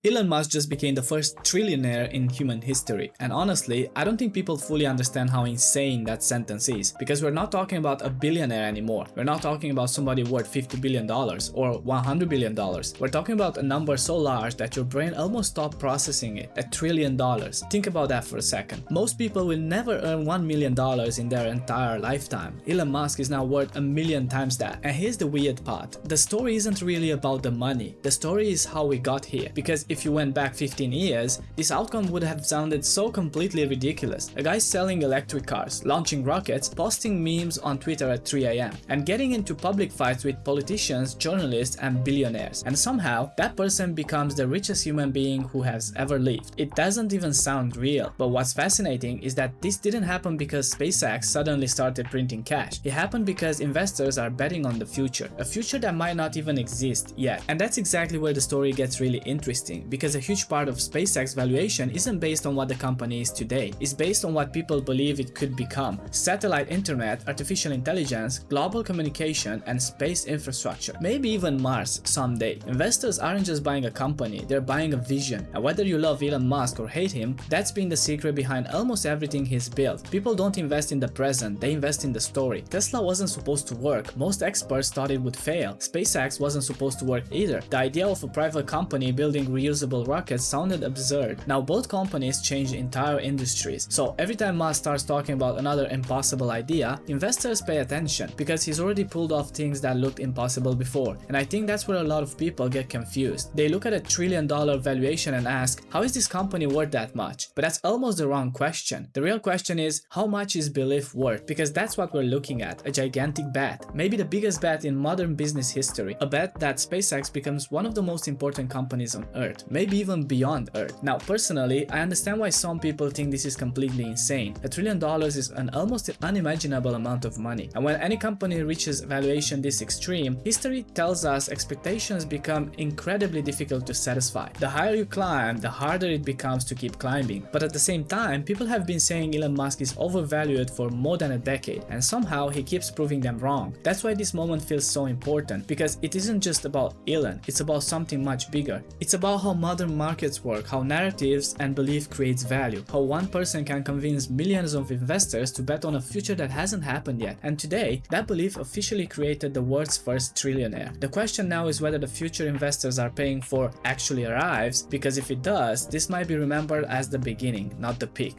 Elon Musk just became the first trillionaire in human history, and honestly, I don't think people fully understand how insane that sentence is, because we're not talking about a billionaire anymore. We're not talking about somebody worth $50 billion or $100 billion. We're talking about a number so large that your brain almost stopped processing it, $1 trillion. Think about that for a second. Most people will never earn $1 million in their entire lifetime. Elon Musk is now worth 1,000,000 times that. And here's the weird part. The story isn't really about the money. The story is how we got here, because if you went back 15 years, this outcome would have sounded so completely ridiculous. A guy selling electric cars, launching rockets, posting memes on Twitter at 3 AM, and getting into public fights with politicians, journalists, and billionaires. And somehow, that person becomes the richest human being who has ever lived. It doesn't even sound real. But what's fascinating is that this didn't happen because SpaceX suddenly started printing cash. It happened because investors are betting on the future, a future that might not even exist yet. And that's exactly where the story gets really interesting, because a huge part of SpaceX valuation isn't based on what the company is today. It's based on what people believe it could become: satellite internet, artificial intelligence, global communication, and space infrastructure. Maybe even Mars someday. Investors aren't just buying a company, they're buying a vision. And whether you love Elon Musk or hate him, that's been the secret behind almost everything he's built. People don't invest in the present, they invest in the story. Tesla wasn't supposed to work. Most experts thought it would fail. SpaceX wasn't supposed to work either. The idea of a private company building reusable rockets sounded absurd. Now both companies changed entire industries. So every time Musk starts talking about another impossible idea, investors pay attention, because he's already pulled off things that looked impossible before. And I think that's where a lot of people get confused. They look at $1 trillion valuation and ask, how is this company worth that much? But that's almost the wrong question. The real question is, how much is belief worth? Because that's what we're looking at, a gigantic bet. Maybe the biggest bet in modern business history. A bet that SpaceX becomes one of the most important companies on Earth. Maybe even beyond Earth. Now personally, I understand why some people think this is completely insane. $1 trillion is an almost unimaginable amount of money. And when any company reaches valuation this extreme, history tells us expectations become incredibly difficult to satisfy. The higher you climb, the harder it becomes to keep climbing. But at the same time, people have been saying Elon Musk is overvalued for more than a decade, and somehow he keeps proving them wrong. That's why this moment feels so important, because it isn't just about Elon, it's about something much bigger. It's about how modern markets work, how narratives and belief creates value, how one person can convince millions of investors to bet on a future that hasn't happened yet. And today, that belief officially created the world's first trillionaire. The question now is whether the future investors are paying for actually arrives, because if it does, this might be remembered as the beginning, not the peak.